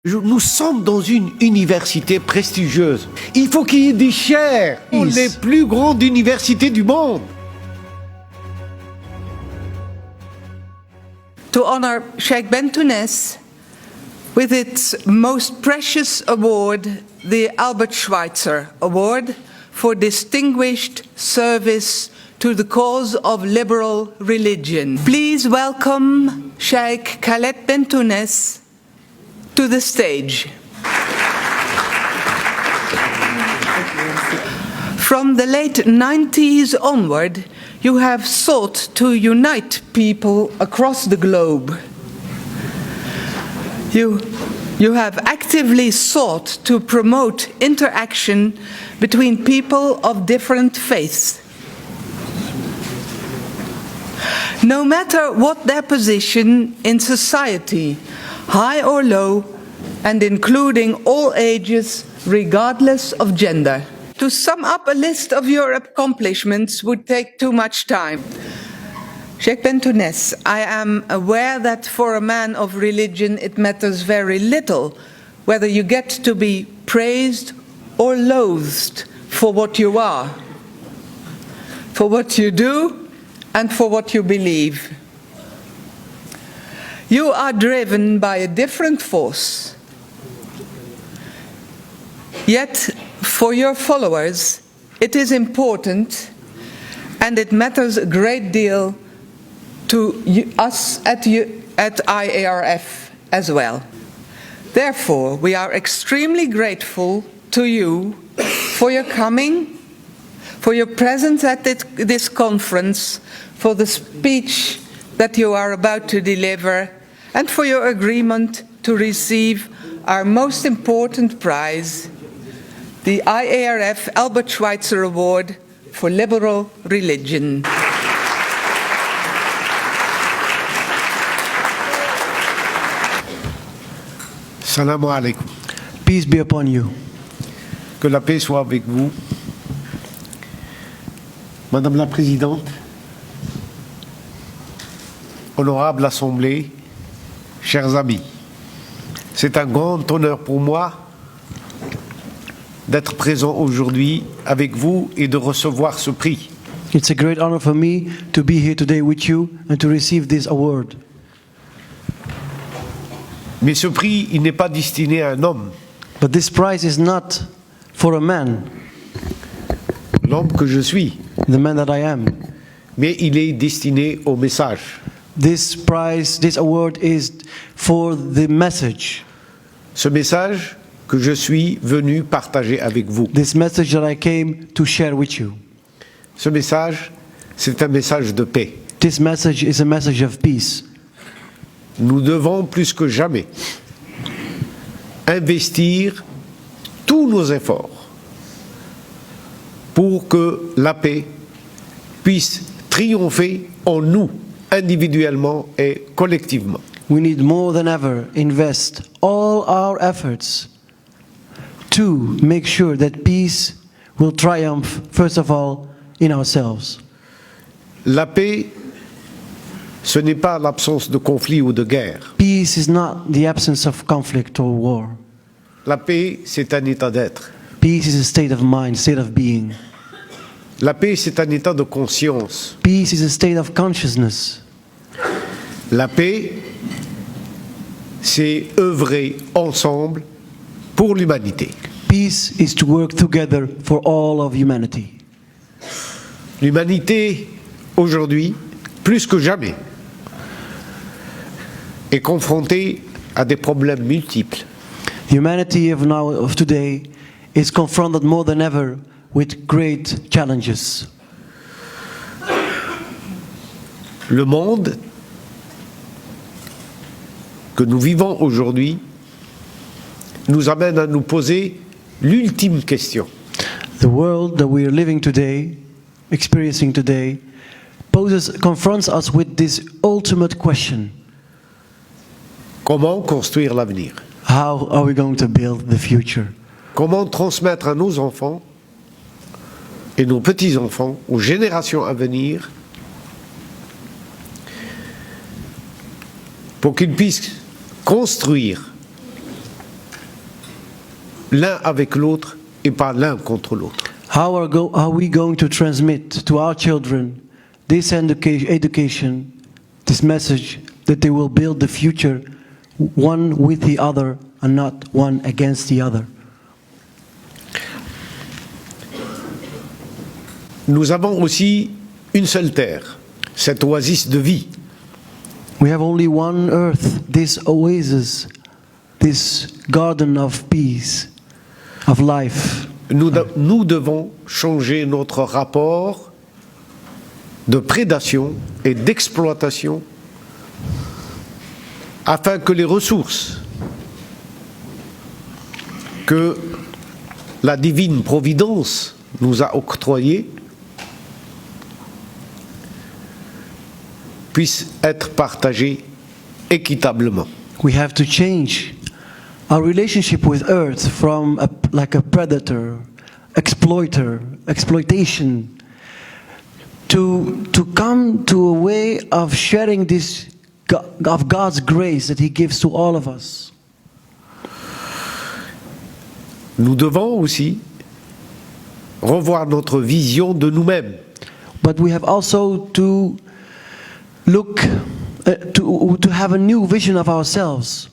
Nous sommes dans une université prestigieuse. Il faut qu'il y ait des chaires dans les plus grandes universités du monde. To honor Sheikh Bentounes with its most precious award, the Albert Schweitzer Award for distinguished service to the cause of liberal religion. Please welcome Sheikh Khaled Bentounes to the stage. From the late 90s onward, you have sought to unite people across the globe. You have actively sought to promote interaction between people of different faiths. No matter what their position in society, high or low, and including all ages, regardless of gender. To sum up a list of your accomplishments would take too much time. Sheikh Bentounes, I am aware that for a man of religion it matters very little whether you get to be praised or loathed for what you are, for what you do, and for what you believe. You are driven by a different force. Yet, for your followers, it is important and it matters a great deal to us at IARF as well. Therefore, we are extremely grateful to you for your coming, for your presence at this conference, for the speech that you are about to deliver, and for your agreement to receive our most important prize, the IARF Albert Schweitzer Award for Liberal Religion. Salam alaikum. Peace be upon you. Que la paix soit avec vous. Madame la Présidente, honorable Assemblée, chers amis, c'est un grand honneur pour moi d'être présent aujourd'hui avec vous et de recevoir ce prix. It's a great honor for me to be here today with you and to receive this award. Mais ce prix, il n'est pas destiné à un homme. But this prize is not for a man, L'homme que je suis, the man that I am. mais il est destiné au message. This prize, this award is for the message. Ce message que je suis venu partager avec vous. This message that I came to share with you. Ce message, c'est un message de paix. This message is a message of peace. Nous devons plus que jamais investir tous nos efforts pour que la paix puisse triompher en nous, individuellement et collectivement. We need more than ever invest all our efforts to make sure that peace will triumph, first of all, in ourselves. La paix, ce n'est pas l'absence de conflit ou de guerre. Peace is not the absence of conflict or war. La paix, c'est un état d'être. Peace is a state of mind, state of being. La paix, c'est un état de conscience. Peace is a state of consciousness. La paix, c'est œuvrer ensemble pour l'humanité. Peace is to work together for all of humanity. L'humanité, aujourd'hui, plus que jamais, est confrontée à des problèmes multiples. Humanity of today is confronted more than ever with great challenges. Le monde que nous vivons aujourd'hui nous amène à nous poser l'ultime question. The world that we are living today, experiencing today, confronts us with this ultimate question. Comment construire l'avenir? How are we going to build the future? Comment transmettre à nos enfants et nos petits-enfants, aux générations à venir, pour qu'ils puissent construire l'un avec l'autre et pas l'un contre l'autre. How are we going to transmit to our children this education, this message that they will build the future one with the other and not one against the other? Nous avons aussi une seule terre, cette oasis de vie. We have only one earth, this oasis, this garden of peace, of life. Nous devons changer notre rapport de prédation et d'exploitation afin que les ressources que la divine providence nous a octroyées puissent être partagées équitablement. We have to change our relationship with earth from like a predator, exploitation, to come to a way of sharing this of God's grace that He gives to all of us. Nous devons aussi revoir notre vision de nous-mêmes. But we have also to look to have a new vision of ourselves.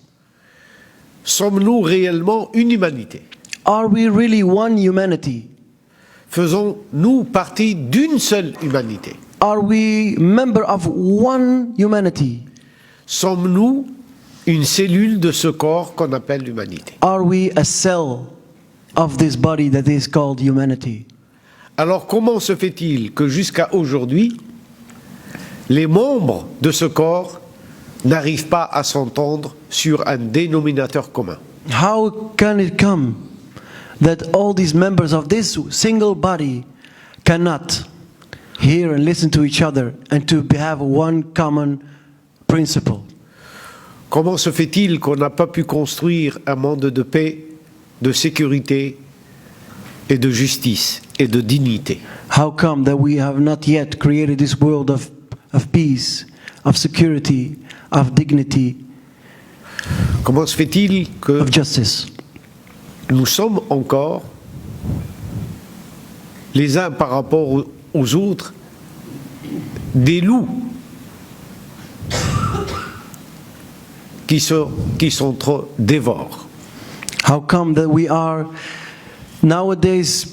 Sommes-nous réellement une humanité? Are we really one humanity? Faisons-nous partie d'une seule humanité? Are we member of one humanity? Sommes-nous une cellule de ce corps qu'on appelle l'humanité? Are we a cell of this body that is called humanity? Alors comment se fait-il que jusqu'à aujourd'hui, les membres de ce corps n'arrivent pas à s'entendre sur un dénominateur commun? How can it come that all these members of this single body cannot hear and listen to each other and to have one common principle? Comment se fait-il qu'on n'a pas pu construire un monde de paix, de sécurité et de justice et de dignité? How come that we have not yet created this world of peace, of security, of dignity, Comment se fait-il que of justice? nous sommes encore, les uns par rapport aux autres, des loups qui s'entre-dévorent? How come that we are nowadays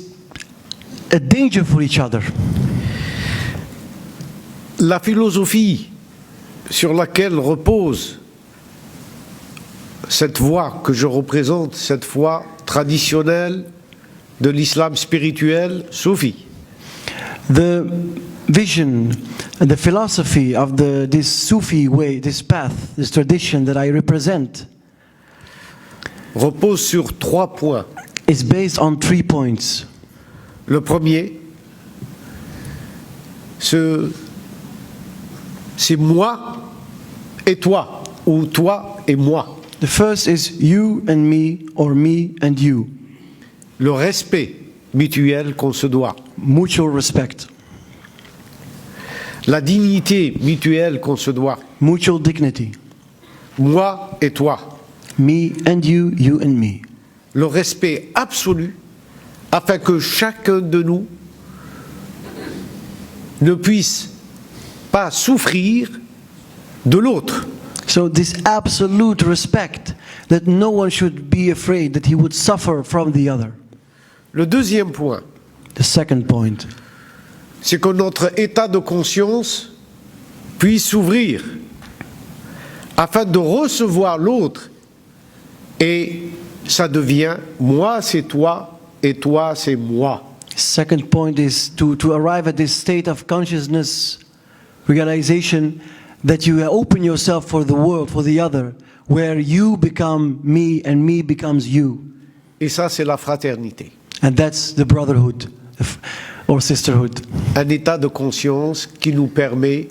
a danger for each other? La philosophie sur laquelle repose cette voie que je représente, cette voie traditionnelle de l'islam spirituel soufi, The vision and the philosophy of this Sufi way, this path, this tradition that I represent, repose sur 3 points. is based on 3 points. Le premier, c'est moi et toi, ou toi et moi. The first is you and me, or me and you. Le respect mutuel qu'on se doit. Mutual respect. La dignité mutuelle qu'on se doit. Mutual dignity. Moi et toi. Me and you, you and me. Le respect absolu afin que chacun de nous ne puisse pas souffrir de l'autre. So this absolute respect that no one should be afraid that he would suffer from the other. Le deuxième point, The second point, c'est que notre état de conscience puisse s'ouvrir afin de recevoir l'autre et ça devient moi c'est toi et toi c'est moi. second point is to arrive at this state of consciousness, realization that you open yourself for the world, for the other, where you become me and me becomes you. Et ça c'est la fraternité. And that's the brotherhood or sisterhood. Un état de conscience qui nous permet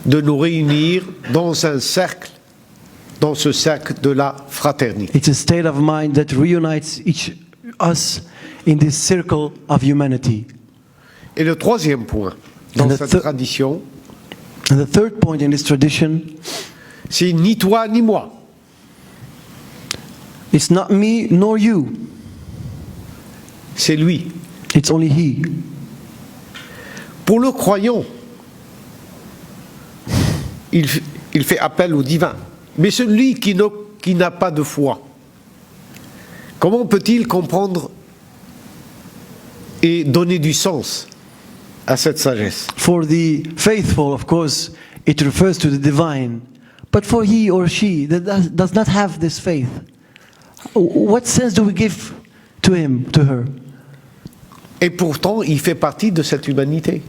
de nous réunir dans un cercle, dans ce cercle de la fraternité. It's a state of mind that reunites us in this circle of humanity. Et le troisième point dans And the cette tradition, And the third point in this tradition, c'est ni toi ni moi. It's not me nor you. C'est lui. It's only He. Pour le croyant, il fait appel au divin. Mais celui qui n'a pas de foi, comment peut-il comprendre et donner du sens à cette sagesse? For the faithful, of course, it refers to the divine. But for he or she that does not have this faith, what sense do we give to him, to her? Et pourtant, il fait partie de cette humanité.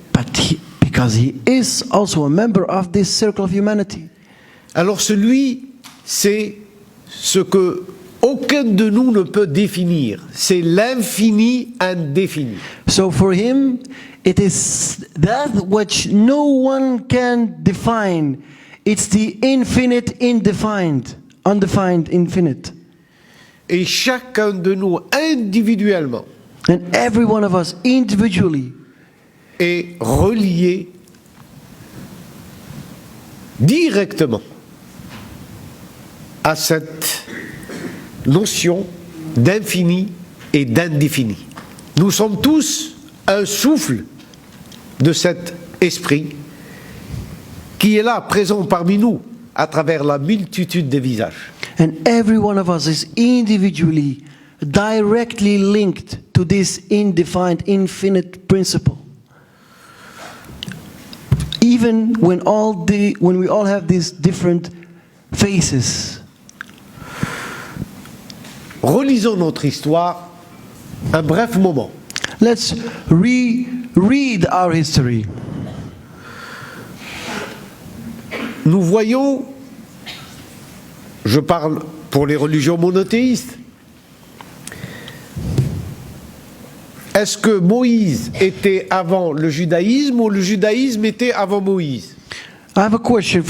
Because he is also a member of this circle of humanity. Alors celui, c'est ce que aucun de nous ne peut définir. C'est l'infini indéfini. So for him, it is that which no one can define. It's the infinite, undefined infinite. Et chacun de nous individuellement And every one of us individually est relié directement à cette notion d'infini et d'indéfini. Nous sommes tous un souffle de cet esprit qui est là, présent parmi nous, à travers la multitude des visages. and every one of us is individually directly linked to this indefined, infinite principle. Even when we all have these different faces. Relisons notre histoire un bref moment. Let's reread our history. Nous voyons, je parle pour les religions monothéistes, est-ce que Moïse était avant le judaïsme ou le judaïsme était avant Moïse? I have a question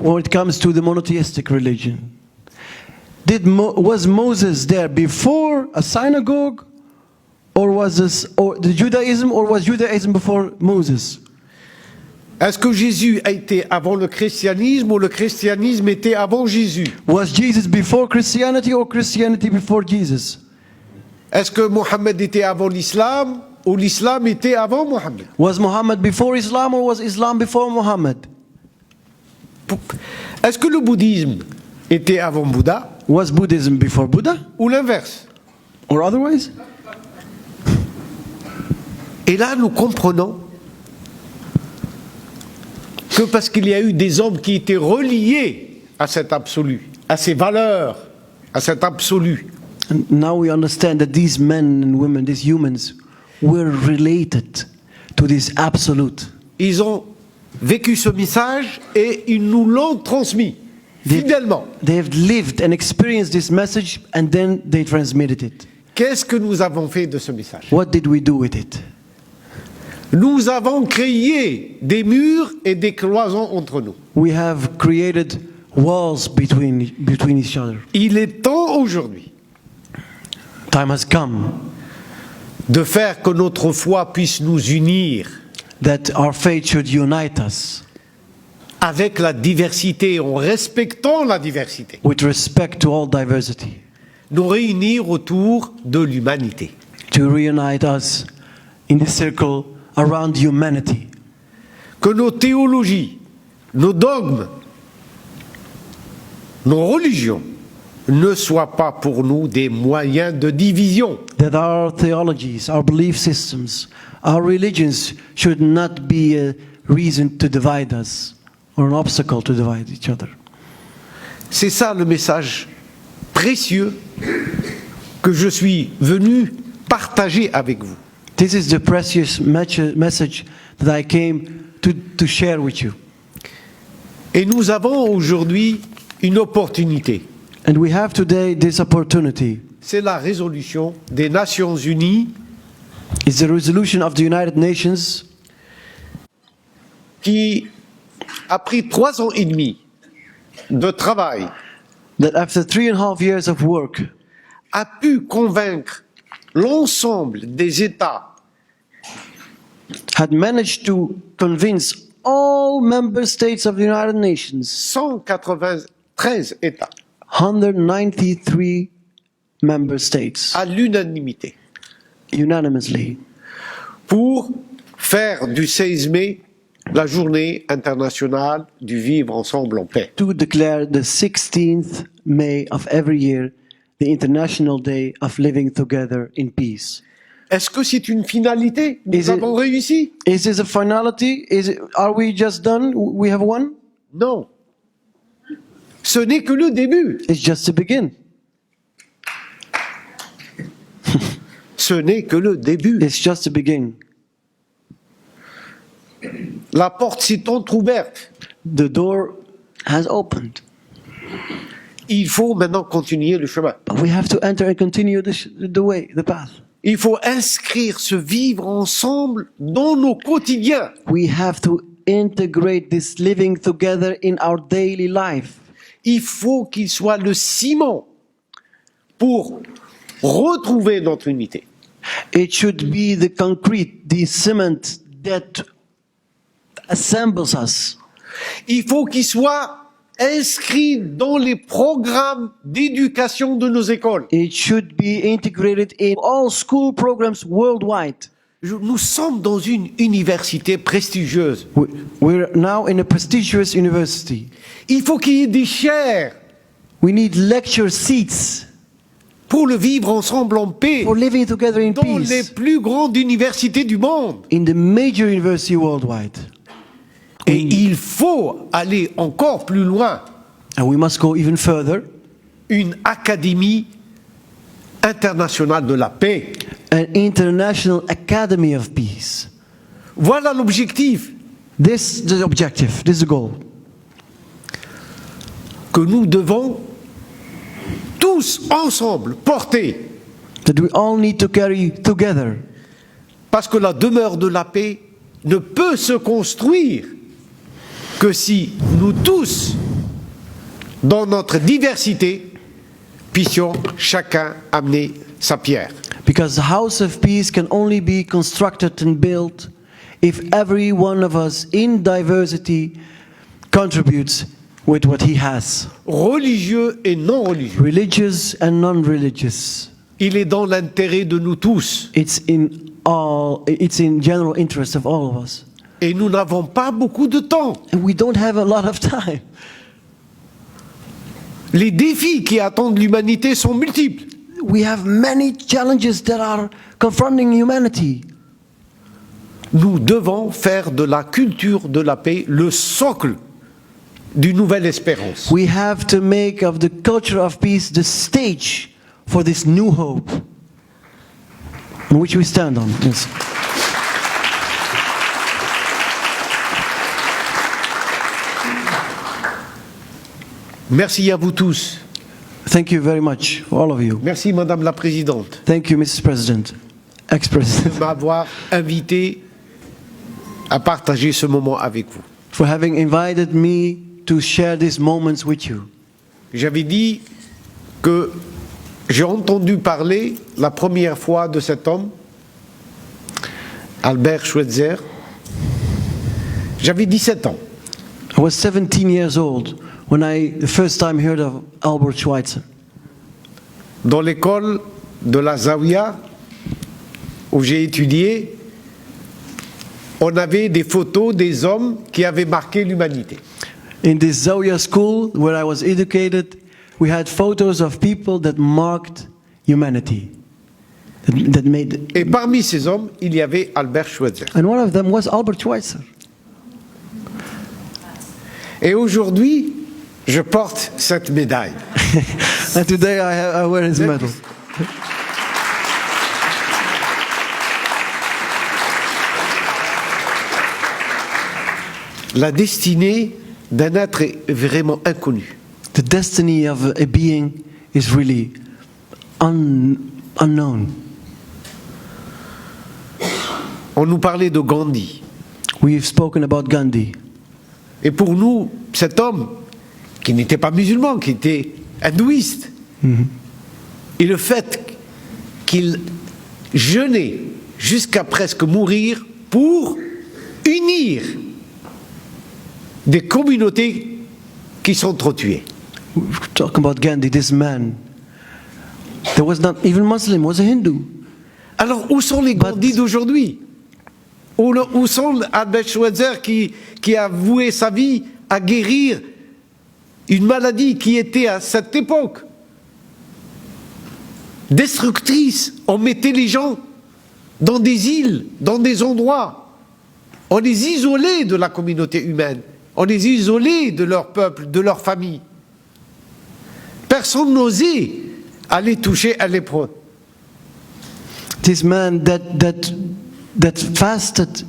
when it comes to the monotheistic religion. Was Moses there before a synagogue, or was the Judaism, or was Judaism before Moses? Est-ce que Jésus a été avant le christianisme ou le christianisme était avant Jésus? Was Jesus before Christianity or Christianity before Jesus? Est-ce que Mohammed était avant l'islam ou l'islam était avant Mohammed? Was Muhammad before Islam or was Islam before Muhammad? Est-ce que le bouddhisme était avant Bouddha Was Buddhism before Buddha ou l'inverse? or otherwise? Et là, nous comprenons que parce qu'il y a eu des hommes qui étaient reliés à cet absolu, à ces valeurs, à cet absolu, And now we understand that these men and women, these humans, were related to this absolute. ils ont vécu ce message et ils nous l'ont transmis fidèlement. They have lived and experienced this message and then they transmitted it. Qu'est-ce que nous avons fait de ce message? What did we do with it? Nous avons créé des murs et des cloisons entre nous. We have created walls between each other. Il est temps aujourd'hui Time has come de faire que notre foi puisse nous unir that our faith should unite us avec la diversité, en respectant la diversité, with respect to all diversity, nous réunir autour de l'humanité. to reunite us in the circle around humanity. Que nos théologies, nos dogmes, nos religions ne soient pas pour nous des moyens de division, That our theologies, our belief systems, our religions should not be a reason to divide us or an obstacle to divide each other. C'est ça le message précieux que je suis venu partager avec vous. This is the precious message that I came to share with you. Et nous avons aujourd'hui une opportunité. And we have today this opportunity. C'est la résolution des Nations Unies It's the resolution of the United Nations qui a pris 3 ans et demi de travail, that after 3.5 years of work a pu convaincre l'ensemble des États had managed to convince all member states of the United Nations, 193 États, 193 member states à l'unanimité unanimously pour faire du 16 mai la journée internationale du vivre ensemble en paix. to declare the 16th May of every year the International Day of Living Together in Peace. Est-ce que c'est une finalité? Nous Is it- avons réussi? Is this a finality? Are we just done? We have won? Non. Ce n'est que le début. It's just to begin. Ce n'est que le début. It's just to begin. La porte s'est entrouverte. The door has opened. Il faut maintenant continuer le chemin. But we have to enter and continue the way, the path. Il faut inscrire ce vivre ensemble dans nos quotidiens. We have to integrate this living together in our daily life. Il faut qu'il soit le ciment pour retrouver notre unité. It should be the concrete, the cement that assembles us. Il faut qu'il soit inscrit dans les programmes d'éducation de nos écoles. It should be integrated in all school programs worldwide. Nous sommes dans une université prestigieuse. We're now in a prestigious university. Il faut qu'il y ait des chaires We need lecture seats pour le vivre ensemble en paix for living together in dans les peace plus grandes universités du monde. in the major university worldwide. Et il faut aller encore plus loin. And we must go even further. Une académie internationale de la paix. An international academy of peace. Voilà l'objectif This is the objective, this is the goal. que nous devons tous ensemble porter. That we all need to carry together. Parce que la demeure de la paix ne peut se construire que si nous tous, dans notre diversité, puissions chacun amener sa pierre. Because the house of peace can only be constructed and built if every one of us in diversity contributes with what he has. Religieux et non religieux. Religious and non-religious. Il est dans l'intérêt de nous tous. It's in general interest of all of us. Et nous n'avons pas beaucoup de temps. And we don't have a lot of time. Les défis qui attendent l'humanité sont multiples. We have many challenges that are confronting humanity. Nous devons faire de la culture de la paix le socle d'une nouvelle espérance. We have to make of the culture of peace the stage for this new hope on which we stand on. Yes. Merci à vous tous. Thank you very much, for all of you. Merci Madame la Présidente Thank you, Mrs. President, ex-President, de m'avoir invité à partager ce moment avec vous. for having invited me to share these moments with you. J'avais dit que j'ai entendu parler la première fois de cet homme, Albert Schweitzer. J'avais 17 ans. I was 17 years old when I the first time heard of Albert Schweitzer. Dans l'école de la Zawiya, où j'ai étudié, on avait des photos des hommes qui avaient marqué l'humanité. In this Zawiya school where I was educated, we had photos of people that marked humanity, that made. Et parmi ces hommes, il y avait Albert Schweitzer. And one of them was Albert Schweitzer. Et aujourd'hui, je porte cette médaille. And today I wear his medal. La destinée d'un être est vraiment inconnue. The destiny of a being is really unknown. On nous parlait de Gandhi. We've spoken about Gandhi. Et pour nous, cet homme, qui n'était pas musulman, qui était hindouiste, et le fait qu'il jeûnait jusqu'à presque mourir pour unir des communautés qui sont trop tuées. We're talking about Gandhi, this man There was not even Muslim, was a Hindu. Alors, où sont les Gandhi d'aujourd'hui? Où sont Albert Schweitzer qui a voué sa vie à guérir une maladie qui était à cette époque destructrice? On mettait les gens dans des îles, dans des endroits. On les isolait de la communauté humaine. On les isolait de leur peuple, de leur famille. Personne n'osait aller toucher un lépreux. This man that fasted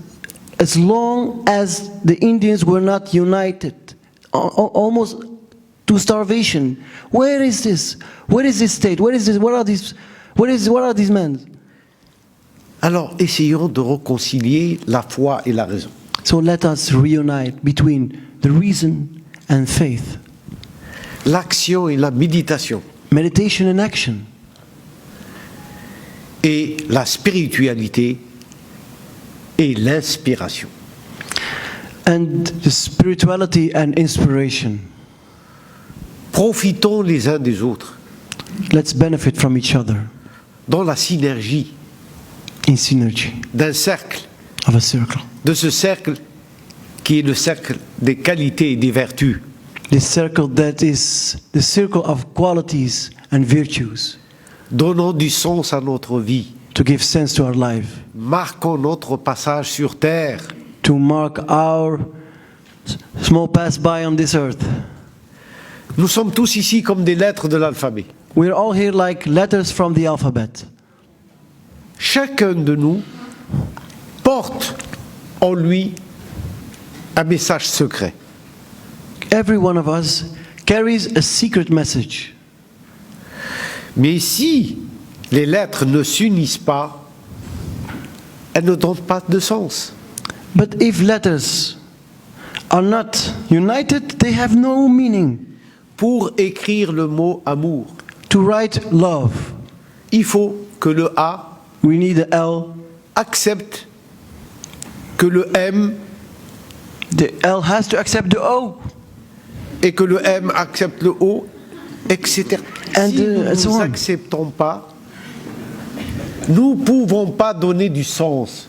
as long as the Indians were not united, almost to starvation. Where is this? Where is this state? Where is this? What are these men? Alors, essayons de réconcilier la foi et la raison. So let us reunite between the reason and faith, L'action et la méditation. meditation and action, Et la spiritualité et l'inspiration. and the spirituality and inspiration. Profitons les uns des autres Let's benefit from each other dans la synergie in synergy d'un cercle, of a circle. de ce cercle qui est le cercle des qualités et des vertus. This circle that is the circle of qualities and virtues, Donnons du sens à notre vie. to give sense to our life, Marquons notre passage sur terre. to mark our small pass by on this earth. Nous sommes tous ici comme des lettres de l'alphabet. We're all here like letters from the alphabet. Chacun de nous porte en lui un message secret. Every one of us carries a secret message. Mais si les lettres ne s'unissent pas, elles ne donnent pas de sens. But if letters are not united, they have no meaning. Pour écrire le mot amour, To write love, il faut que le A we need a L. accepte que le M The L has to accept the O. et que le M accepte le O, etc. And, Si nous and so ne on. acceptons pas, nous ne pouvons pas donner du sens